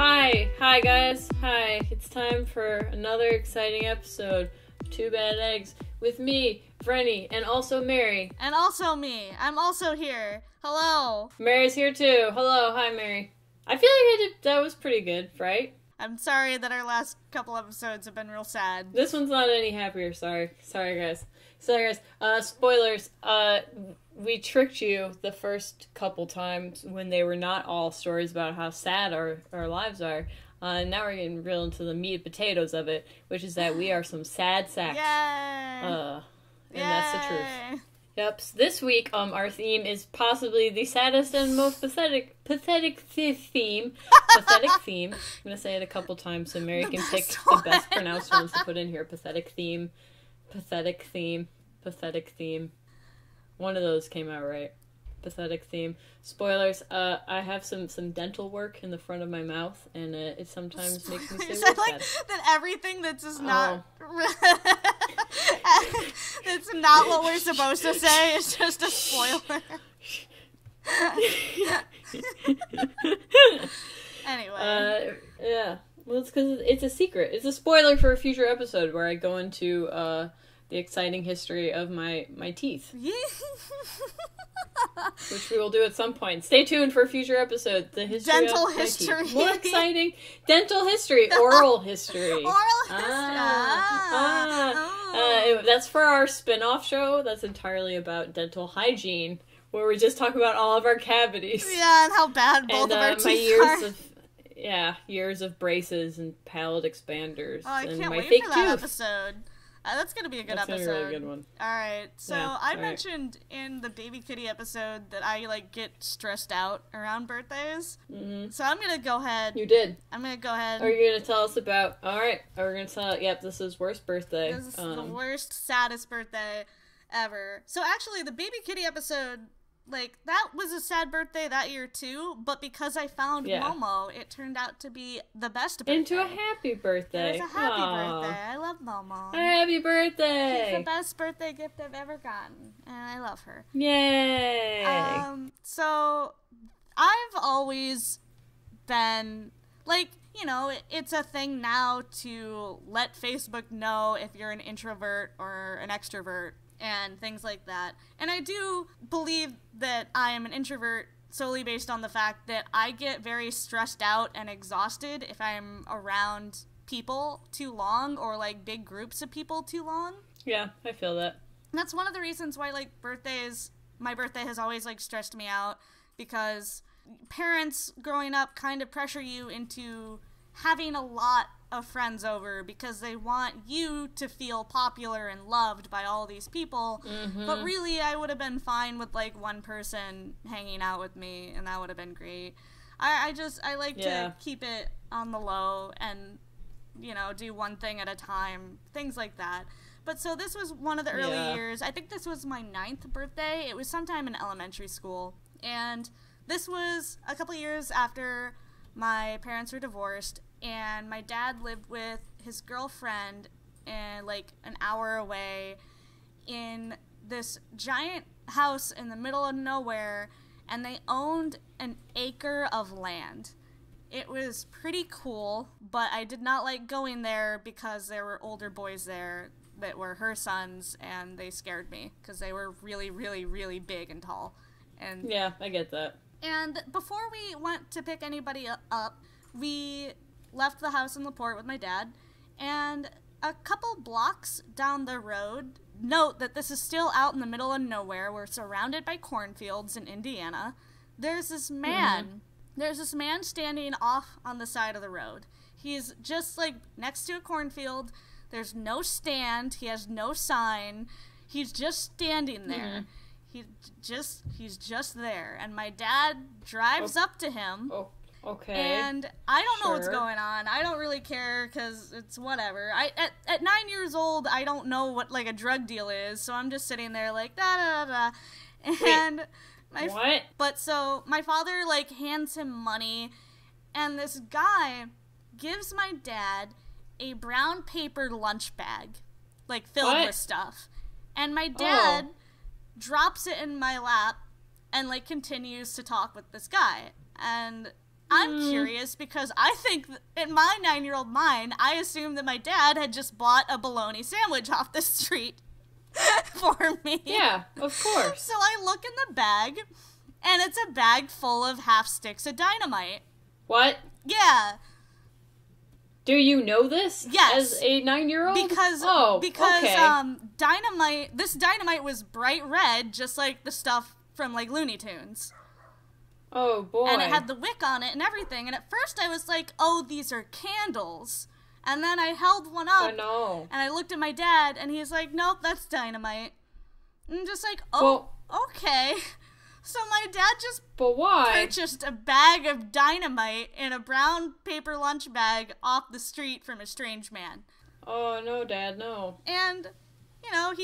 Hi guys, hi. It's time for another exciting episode of 2BadEggs with me, Vreni, and also Mary. And also me. I'm also here. Hello. Mary's here too. Hello, hi Mary. I feel like that was pretty good, right? I'm sorry that our last couple episodes have been real sad. This one's not any happier, sorry. Sorry guys. Spoilers. We tricked you the first couple times when they were not all stories about how sad our lives are. Now we're getting real into the meat and potatoes of it, which is that we are some sad sacks. Yay! That's the truth. Yep. So this week, our theme is possibly the saddest and most pathetic theme. Pathetic theme. I'm gonna say it a couple times so Mary can pick the best pronounced ones to put in here. Pathetic theme. Pathetic theme. Pathetic theme. One of those came out right. Pathetic theme. Spoilers, I have some dental work in the front of my mouth, and it sometimes makes me say words bad. That everything that's just not... That's not what we're supposed to say, it's just a spoiler. Anyway. Yeah. Well, it's because it's a secret. It's a spoiler for a future episode where I go into, the exciting history of my teeth. Which we will do at some point. Stay tuned for a future episode. The history dental of history. My teeth. More exciting. Dental history. Oral history. Oral history. That's for our spin-off show. That's entirely about dental hygiene, where we just talk about all of our cavities. Yeah, and how bad both of our teeth are. Years of braces and palate expanders. Oh, I and can't my wait fake for that tooth. episode. That's going to be a good episode. That's going to be a really good one. Alright, so I mentioned in the Baby Kitty episode that I, get stressed out around birthdays. Mm-hmm. So I'm going to go ahead. You did. I'm going to go ahead. Are you going to tell us about... Alright, we're going to tell... Yep, this is worst birthday. This is the worst, saddest birthday ever. So actually, the Baby Kitty episode... that was a sad birthday that year, too, but because I found Momo, it turned out to be the best birthday. Into a happy birthday. It was a happy birthday. I love Momo. Happy birthday! She's the best birthday gift I've ever gotten, and I love her. Yay! So, I've always been, it's a thing now to let Facebook know if you're an introvert or an extrovert, and things like that. And I do believe that I am an introvert solely based on the fact that I get very stressed out and exhausted if I'm around people too long or, big groups of people too long. Yeah, I feel that. And that's one of the reasons why, my birthday has always, stressed me out, because parents growing up kind of pressure you into having a lot of friends over because they want you to feel popular and loved by all these people. Mm-hmm. But really, I would have been fine with one person hanging out with me, and that would have been great. I like to keep it on the low and do one thing at a time, things like that. But so this was one of the early years. I think this was my 9th birthday. It was sometime in elementary school, and this was a couple years after my parents were divorced, and my dad lived with his girlfriend and an hour away in this giant house in the middle of nowhere, and they owned an acre of land. It was pretty cool, but I did not like going there because there were older boys there that were her sons, and they scared me because they were really, really, really big and tall. And yeah, I get that. And before we went to pick anybody up, we left the house in LaPorte with my dad, and a couple blocks down the road, note that this is still out in the middle of nowhere, we're surrounded by cornfields in Indiana, there's this man standing off on the side of the road. He's just next to a cornfield, there's no stand, he has no sign, he's just standing there. He's just there, and my dad drives up to him. Oh. Okay. And I don't know what's going on. I don't really care because it's whatever. At 9 years old, I don't know what a drug deal is, so I'm just sitting there da da da. And what? But so my father hands him money, and this guy gives my dad a brown paper lunch bag, filled with stuff, and my dad drops it in my lap and continues to talk with this guy. And I'm curious because I think in my 9-year-old mind, I assumed that my dad had just bought a bologna sandwich off the street for me. Yeah, of course. So I look in the bag, and it's a bag full of half sticks of dynamite. What? Yeah. Do you know this? Yes. As a 9-year-old? Because okay. This dynamite was bright red, just like the stuff from, like, Looney Tunes. Oh, boy. And it had the wick on it and everything. And at first I was like, oh, these are candles. And then I held one up. Oh, no. And I looked at my dad, and he's like, nope, that's dynamite. And I'm just like, oh, okay. So my dad just purchased a bag of dynamite in a brown paper lunch bag off the street from a strange man. Oh, no, Dad, no. And, you know,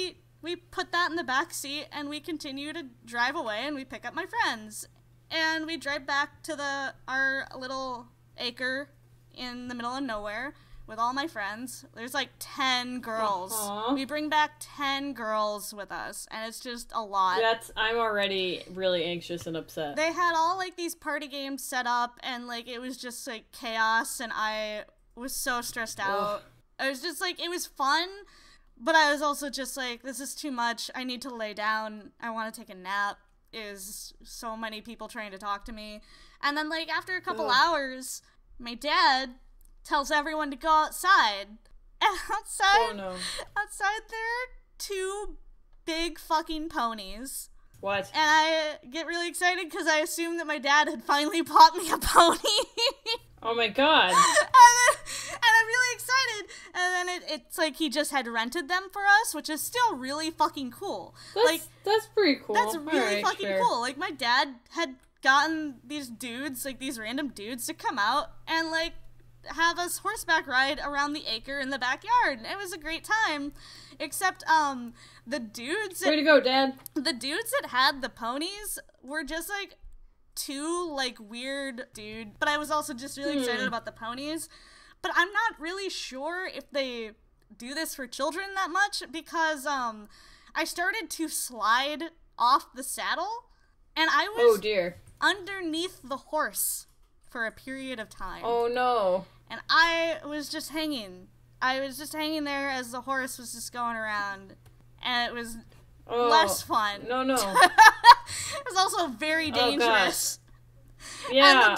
we put that in the back seat, and we continue to drive away, and we pick up my friends. And we drive back to our little acre in the middle of nowhere with all my friends. There's like 10 girls. Uh-huh. We bring back 10 girls with us, and it's just a lot. I'm already really anxious and upset. They had all like these party games set up, and like it was just like chaos, and I was so stressed out. I was just like, it was fun, but I was also just like, this is too much. I need to lay down. I want to take a nap. Is so many people trying to talk to me. And then, like, after a couple hours, my dad tells everyone to go outside. And outside there are 2 big fucking ponies. What? And I get really excited because I assumed that my dad had finally bought me a pony. Oh my god. And I'm really excited. And then it's like he just had rented them for us, which is still really fucking cool. That's pretty cool. That's really fucking cool. Like, my dad had gotten these dudes, like these random dudes, to come out and like have us horseback ride around the acre in the backyard. It was a great time. Except the dudes Way to go, Dad. The dudes that had the ponies were just like 2 like weird dude, but I was also just really excited about the ponies. But I'm not really sure if they do this for children that much, because I started to slide off the saddle, and I was underneath the horse for a period of time. Oh no. And I was just hanging. I was just hanging there as the horse was just going around, and it was less fun. No. It was also very dangerous. Yeah.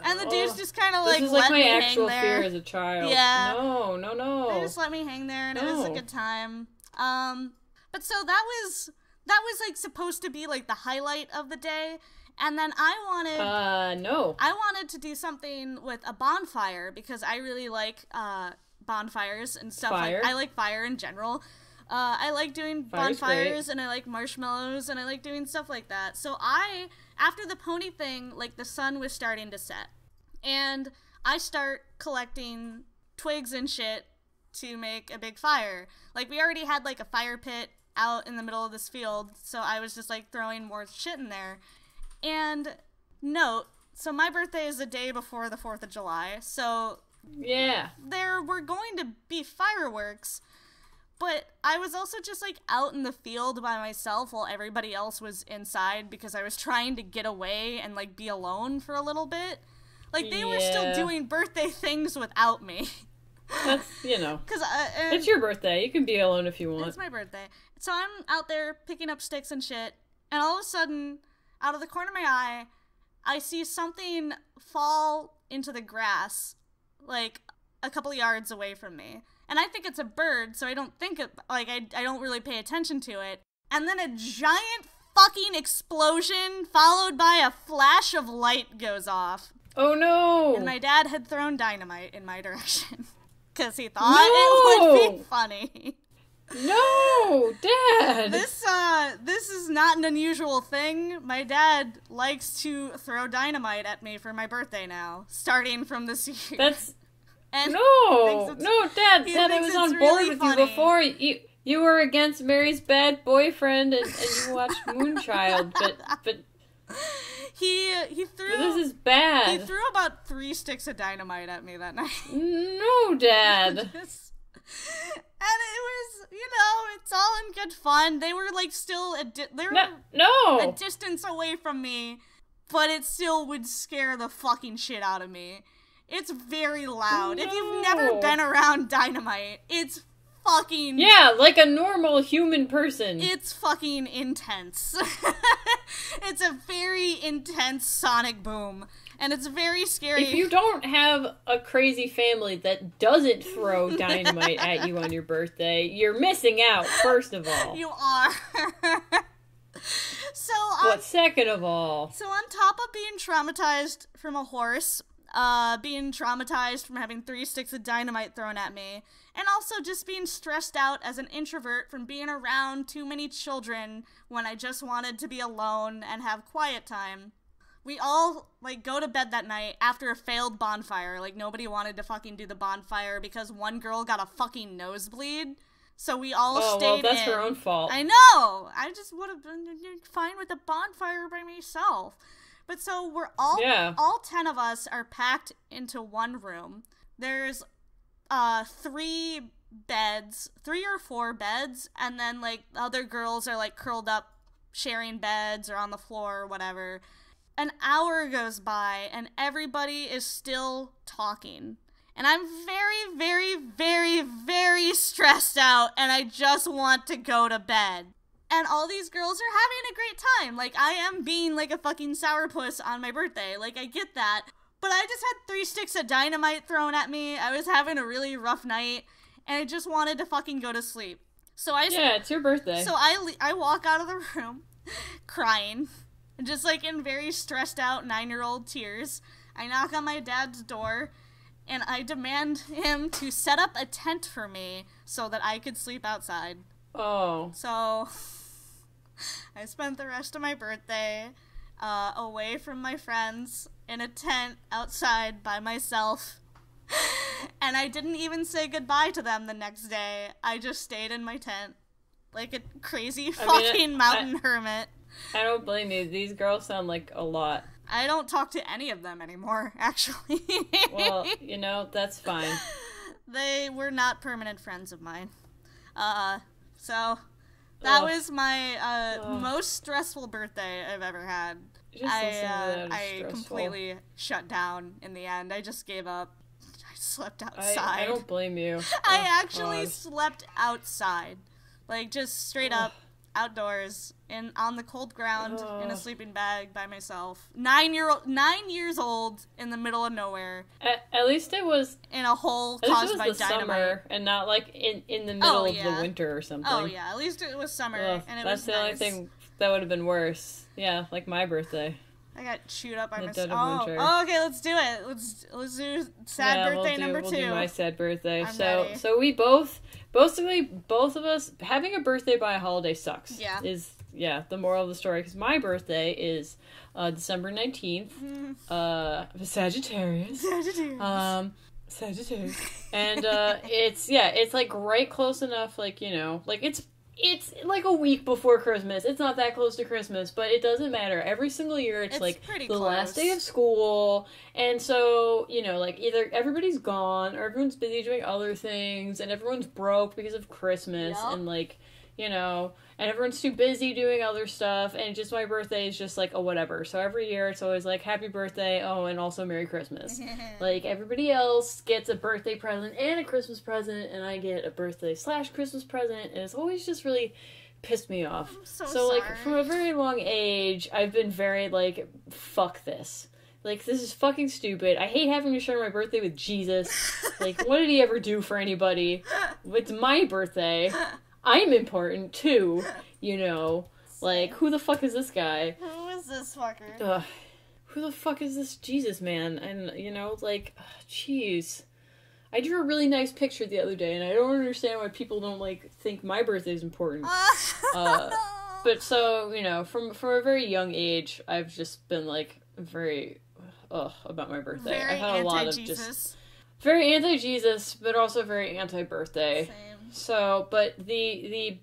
And the dudes just kind of like this is let like my me actual hang there. fear as a child. Yeah. No. They just let me hang there, and it was a good time. But so that was like supposed to be like the highlight of the day. And then I wanted to do something with a bonfire, because I really like bonfires and stuff. I like fire in general. I like doing bonfires, and I like marshmallows, and I like doing stuff like that. So after the pony thing, like, the sun was starting to set, and I start collecting twigs and shit to make a big fire. Like, we already had like a fire pit out in the middle of this field, so I was just like throwing more shit in there. And note, so my birthday is the day before the 4th of July, so yeah, there were going to be fireworks, but I was also just like out in the field by myself while everybody else was inside, because I was trying to get away and like be alone for a little bit. Like, they were still doing birthday things without me. That's, because and it's your birthday. You can be alone if you want. It's my birthday. So I'm out there picking up sticks and shit, and all of a sudden, out of the corner of my eye, I see something fall into the grass, like, a couple yards away from me. And I think it's a bird, so I don't think I don't really pay attention to it. And then a giant fucking explosion, followed by a flash of light, goes off. Oh no! And my dad had thrown dynamite in my direction, because he thought it would be funny. No, Dad! This is not an unusual thing. My dad likes to throw dynamite at me for my birthday now, starting from this year. Dad, I was on board with you before. You were against Mary's bad boyfriend, and you watched Moonchild, but he threw. This is bad. He threw about 3 sticks of dynamite at me that night. No, Dad. And it was, it's all in good fun. They were like still a distance away from me, but it still would scare the fucking shit out of me. It's very loud. No. If you've never been around dynamite, it's fucking... Yeah, like a normal human person. It's fucking intense. It's a very intense sonic boom. And it's very scary. If you don't have a crazy family that doesn't throw dynamite at you on your birthday, you're missing out, first of all. You are. But second of all... So on top of being traumatized from a horse, being traumatized from having 3 sticks of dynamite thrown at me, and also just being stressed out as an introvert from being around too many children when I just wanted to be alone and have quiet time, we all, like, go to bed that night after a failed bonfire. Like, nobody wanted to fucking do the bonfire because one girl got a fucking nosebleed. So we all stayed in. Oh, well, that's her own fault. I know! I just would have been fine with a bonfire by myself. But so we're all 10 of us are packed into one room. There's 3 beds, 3 or 4 beds, and then, like, other girls are, like, curled up sharing beds or on the floor or whatever. An hour goes by, and everybody is still talking. And I'm very, very, very, very stressed out, and I just want to go to bed. And all these girls are having a great time. Like, I am being like a fucking sourpuss on my birthday. Like, I get that. But I just had 3 sticks of dynamite thrown at me. I was having a really rough night, and I just wanted to fucking go to sleep. Yeah, it's your birthday. So I walk out of the room crying, just like in very stressed out 9-year-old tears. I knock on my dad's door, and I demand him to set up a tent for me so that I could sleep outside. Oh. So I spent the rest of my birthday away from my friends in a tent outside by myself. And I didn't even say goodbye to them the next day. I just stayed in my tent like a crazy mountain hermit. I don't blame you. These girls sound like a lot. I don't talk to any of them anymore, actually. Well, that's fine. They were not permanent friends of mine. So that was my most stressful birthday I've ever had. I completely shut down in the end. I just gave up. I slept outside. I don't blame you. I actually slept outside. Like, just straight up outdoors on the cold ground in a sleeping bag by myself. 9 years old in the middle of nowhere. At least it was in a hole caused by dynamite. Summer and not like in the middle of the winter or something. Oh yeah, at least it was summer and it that's was the only thing that would have been worse. Yeah, like my birthday. I got chewed up by myself. Oh, okay, let's do it. Let's do sad birthday number 2. We'll do my sad birthday. I'm ready. So we both of us having a birthday by a holiday sucks. Yeah. Is the moral of the story, because my birthday is December 19th. Sagittarius. Sagittarius. And it's like right close enough, like, like it's like a week before Christmas. It's not that close to Christmas, but it doesn't matter. Every single year, it's like the last day of school. And so, like either everybody's gone or everyone's busy doing other things and everyone's broke because of Christmas. Yep. And like, and everyone's too busy doing other stuff. And just my birthday is just like a whatever. So every year it's always like happy birthday. Oh, and also Merry Christmas. Like everybody else gets a birthday present and a Christmas present. And I get a birthday / Christmas present. And it's always just really pissed me off. I'm so sorry. Like from a very long age, I've been very like, fuck this. Like, this is fucking stupid. I hate having to share my birthday with Jesus. Like, what did he ever do for anybody? It's my birthday. I'm important, too, Like, who the fuck is this guy? Who is this fucker? Who the fuck is this Jesus man? And, like, jeez. I drew a really nice picture the other day, and I don't understand why people don't, like, think my birthday is important. But so, from a very young age, I've just been, like, very, about my birthday. Very I've had a lot of just... Very anti-Jesus, but also very anti-birthday. Same. So, but the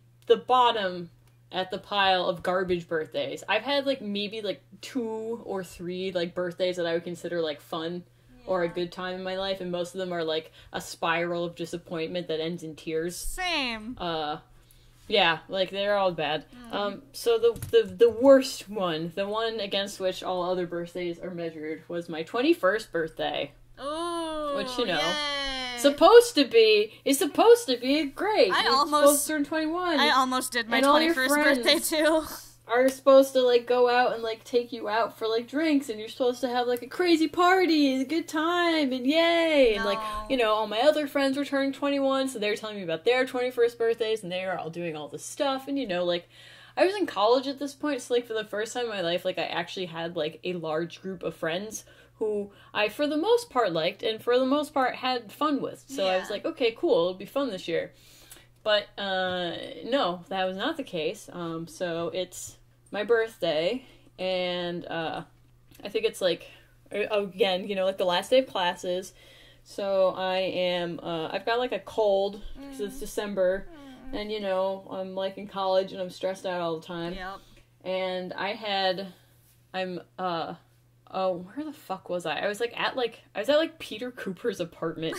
bottom at the pile of garbage birthdays, I've had, like, maybe, like, 2 or 3, like, birthdays that I would consider, like, fun or a good time in my life, and most of them are, like, a spiral of disappointment that ends in tears. Same. Yeah, like, they're all bad. So the worst one, the one against which all other birthdays are measured, was my 21st birthday. Ooh, which, you know, yay. is supposed to be great. You're supposed to turn 21. I almost did my and 21st birthday, too. Are supposed to, like, go out and, like, take you out for, like, drinks, and you're supposed to have, like, a crazy party and a good time, and yay! No. And, like, you know, all my other friends were turning 21, so they were telling me about their 21st birthdays, and they were all doing all this stuff, and, you know, like, I was in college at this point, so, like, for the first time in my life, like, I actually had, like, a large group of friends who I, for the most part, liked, and for the most part, had fun with. So I was like, okay, cool, it'll be fun this year. But, no, that was not the case. So it's my birthday, and, I think it's, like, again, you know, like, the last day of classes. So I am, I've got, like, a cold, because it's December, and, you know, I'm, like, in college, and I'm stressed out all the time. Yep. And where the fuck was I? I was at Peter Cooper's apartment.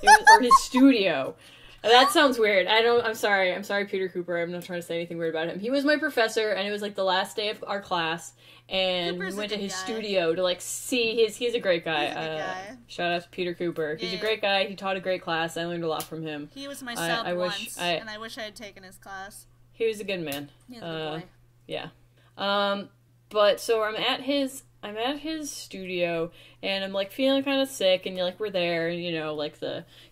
Or his studio. That sounds weird. I'm sorry, Peter Cooper. I'm not trying to say anything weird about him. He was my professor, and it was, like, the last day of our class, and we went to his studio to, like, see he's a great guy. He's a good guy. Shout out to Peter Cooper. He's a great guy. He taught a great class. I learned a lot from him. He was my sub once, and I wish I had taken his class. He was a good man. He's a good boy. Yeah. But, so I'm at his studio, and I'm, like, feeling kind of sick, and, like, we're there, and, you know, like,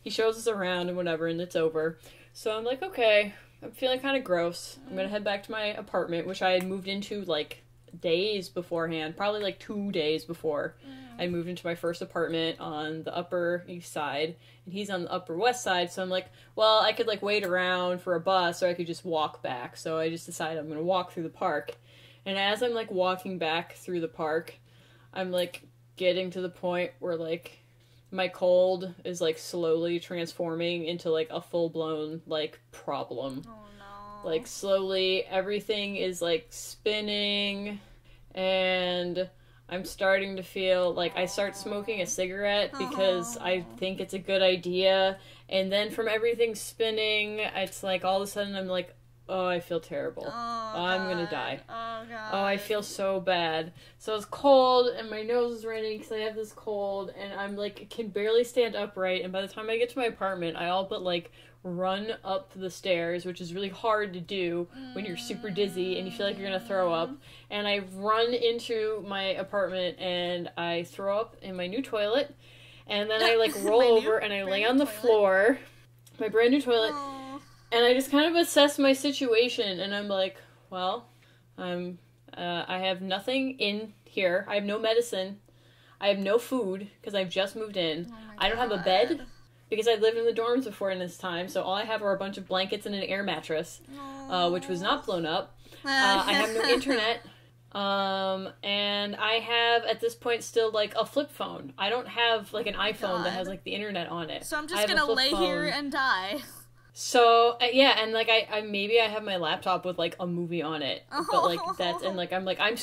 he shows us around and whatever, and it's over. So I'm like, okay, I'm feeling kind of gross. I'm gonna head back to my apartment, which I had moved into, like, days beforehand, probably, like, 2 days before. I moved into my first apartment on the Upper East Side, and he's on the Upper West Side, so I'm like, well, I could, like, wait around for a bus, or I could just walk back. So I just decided I'm gonna walk through the park. And as I'm, like, walking back through the park, I'm, like, getting to the point where, like, my cold is, like, slowly transforming into, like, a full-blown, like, problem. Oh, no. Like, slowly, everything is, like, spinning, and I'm starting to feel, like, I start smoking a cigarette because I think it's a good idea, and then from everything spinning, it's, like, all of a sudden I'm, like, oh, I feel terrible. I'm gonna die. Oh, God. Oh, I feel so bad. So it's cold, and my nose is running because I have this cold, and I'm, like, can barely stand upright, and by the time I get to my apartment, I all but, like, run up the stairs, which is really hard to do when you're super dizzy and you feel like you're gonna throw up, and I run into my apartment, and I throw up in my new toilet, and then I, like, roll over, and I lay on the floor, my brand new toilet, and I just kind of assess my situation, and I'm like, well, I have nothing in here. I have no medicine. I have no food, because I've just moved in. I don't have a bed, because I've lived in the dorms before in this time, so all I have are a bunch of blankets and an air mattress, which was not blown up. I have no internet. And I have, at this point, still, like, a flip phone. I don't have, like, an iPhone that has, like, the internet on it. So I'm just gonna lay here and die. So, yeah, and, like, I maybe I have my laptop with, like, a movie on it, but, like, that's, and, like, I am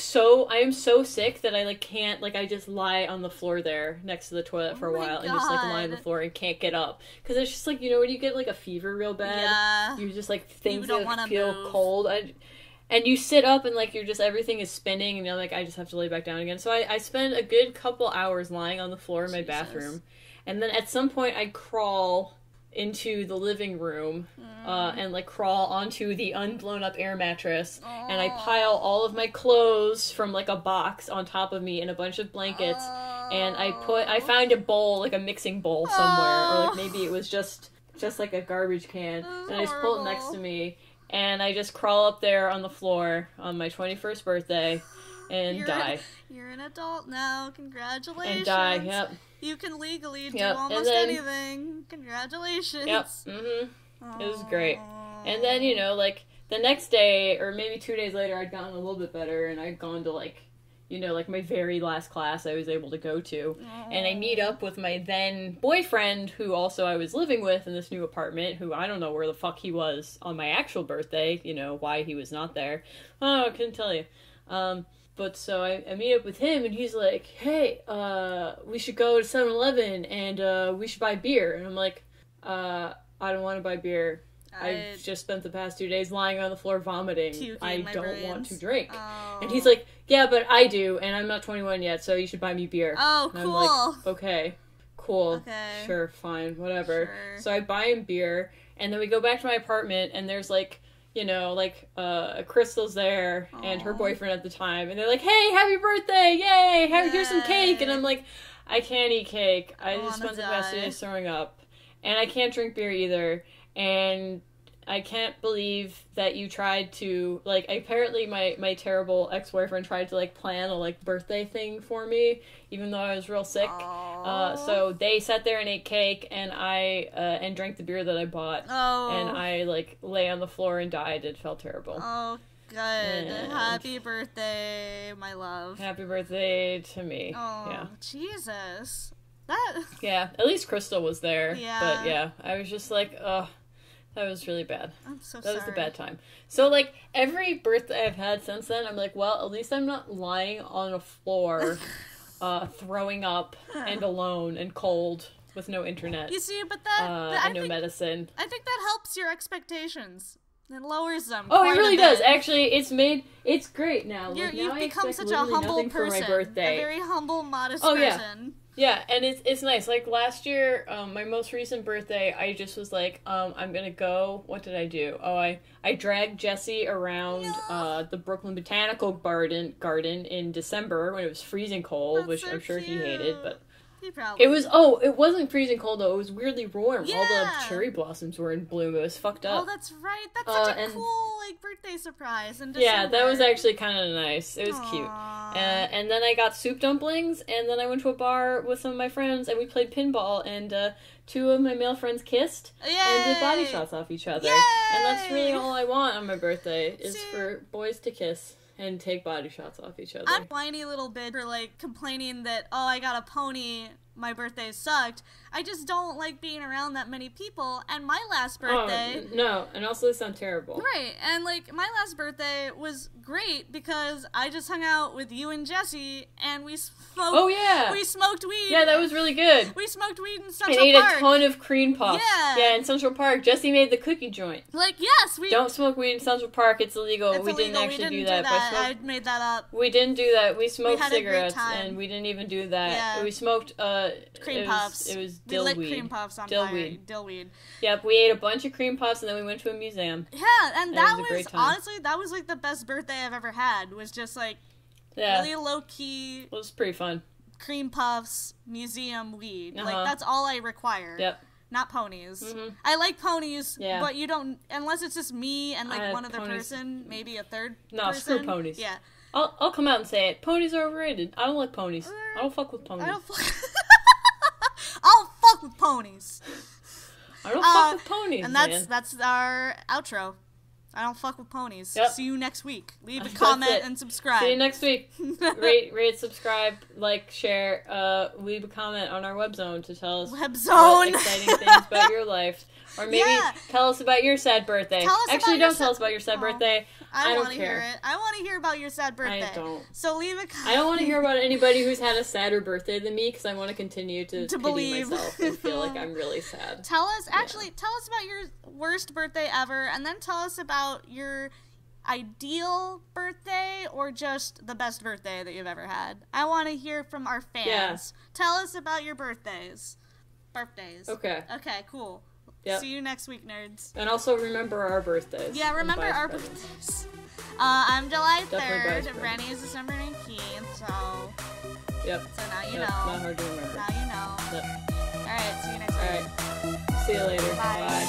so sick that I, like, can't, like, I just lie on the floor there next to the toilet for a while, and just, like, lie on the floor and can't get up, because it's just, like, you know, when you get, like, a fever real bad, you just, like, things that feel cold, and you sit up, and, like, you're just, everything is spinning, and you're like, I just have to lay back down again, so I spend a good couple hours lying on the floor in my bathroom, and then at some point I crawl into the living room, and, like, crawl onto the unblown up air mattress, and I pile all of my clothes from, like, a box on top of me and a bunch of blankets, and I found a bowl, like a mixing bowl somewhere, or, like, maybe it was just like a garbage can, and I just pull it next to me, and I just crawl up there on the floor on my 21st birthday, and die. You're an adult now, congratulations. And die, yep. You can legally do almost anything. Congratulations. Yep, It was great. And then, you know, like, the next day, or maybe 2 days later, I'd gotten a little bit better, and I'd gone to, like, you know, like, my very last class I was able to go to. And I meet up with my then boyfriend, who also I was living with in this new apartment, who I don't know where the fuck he was on my actual birthday, you know, why he was not there. Oh, I couldn't tell you. But so I meet up with him, and he's like, hey, we should go to 7-Eleven, and we should buy beer. And I'm like, I don't want to buy beer. I've just spent the past 2 days lying on the floor vomiting. I don't want to drink. Oh. And he's like, yeah, but I do, and I'm not 21 yet, so you should buy me beer. Oh, and cool. I'm like, okay, cool. Okay. Sure, fine, whatever. Sure. So I buy him beer, and then we go back to my apartment, and there's like, you know, like, Crystal's there, and her boyfriend at the time, and they're like, hey, happy birthday, yay, here's some cake, and I'm like, I can't eat cake, I just spent the past 2 days throwing up, and I can't drink beer either, and I can't believe that you tried to, like, apparently my terrible ex-boyfriend tried to, like, plan a, like, birthday thing for me, even though I was real sick. So they sat there and ate cake, and and drank the beer that I bought. And I, like, lay on the floor and died. It felt terrible. Oh, good. And happy birthday, my love. Happy birthday to me. Oh, yeah. Jesus. Yeah, at least Crystal was there. Yeah. But, yeah, I was just like, ugh. That was really bad. I'm so sorry. That was the bad time. So, like, every birthday I've had since then, I'm like, well, at least I'm not lying on a floor, throwing up, and alone, and cold, with no internet. You see, but and no medicine. I think that helps your expectations. It lowers them. Oh, it really does. Actually, it's great now. Like, You've now become I such a humble person. For my birthday. A very humble, modest person. Yeah, and it's nice. Like, last year, my most recent birthday, I just was like, I'm gonna go. What did I do? Oh, I dragged Jesse around the Brooklyn Botanical Garden in December when it was freezing cold, which I'm sure he hated, but it wasn't freezing cold though. It was weirdly warm. Yeah. All the cherry blossoms were in bloom. It was fucked up. Oh, that's right. That's such a cool birthday surprise in December. Yeah, that was actually kind of nice. It was cute. And then I got soup dumplings, and then I went to a bar with some of my friends, and we played pinball, and 2 of my male friends kissed and did body shots off each other. Yay! And that's really all I want on my birthday, is for boys to kiss and take body shots off each other. I'm a whiny little bitch for, like, complaining that, oh, I got a pony, my birthday sucked. I just don't like being around that many people, and my last birthday... Oh, no, and also they sound terrible. Right, and, like, my last birthday was great because I just hung out with you and Jesse, and we smoked... Oh, yeah! We smoked weed. Yeah, that was really good. We smoked weed in Central Park. And ate a ton of cream puffs. Yeah. Yeah, in Central Park. Jesse made the cookie joint. Like, yes, we... Don't smoke weed in Central Park, it's illegal. It's illegal. Didn't actually do that. I made that up. We didn't do that. We smoked had cigarettes, a great time. and we didn't even do that. Yeah. We smoked, cream puffs. It was we dill lit weed. Cream puffs on dill fire. Weed. Dill weed. Yep, we ate a bunch of cream puffs, and then we went to a museum. Yeah, and that was a great time. honestly, that was, like, the best birthday I've ever had. Was just, like, really low-key... It was pretty fun. Cream puffs, museum weed. Like, that's all I require. Yep. Not ponies. Mm-hmm. I like ponies, yeah. but you don't... Unless it's just me and, like, one other person, maybe a third person. No, screw ponies. Yeah. I'll come out and say it. Ponies are overrated. I don't like ponies. I don't fuck with ponies. I don't fuck with ponies. I don't fuck with ponies, and man. that's our outro. I don't fuck with ponies. Yep. See you next week. Leave a comment and subscribe. See you next week. rate, subscribe, like, share, leave a comment on our webzone to tell us what exciting things about your life. Or maybe tell us about your sad birthday. Actually, don't tell us about your sad birthday. I don't care. Hear it. I want to hear about your sad birthday. I don't. So leave a comment. I don't want to hear about anybody who's had a sadder birthday than me, because I want to continue to believe myself and feel like I'm really sad. Tell us about your worst birthday ever, and then tell us about your ideal birthday or just the best birthday that you've ever had. I want to hear from our fans. Yeah. Tell us about your birthdays. Okay, cool. Yep. See you next week, nerds. And also remember our birthdays. Yeah, remember our birthdays. I'm July 3rd. Definitely Rennie is December 19th, so... Yep. So now you know. Not hard to remember. Now you know. Yep. Alright, see you next week. Alright. See you later. Bye. Bye.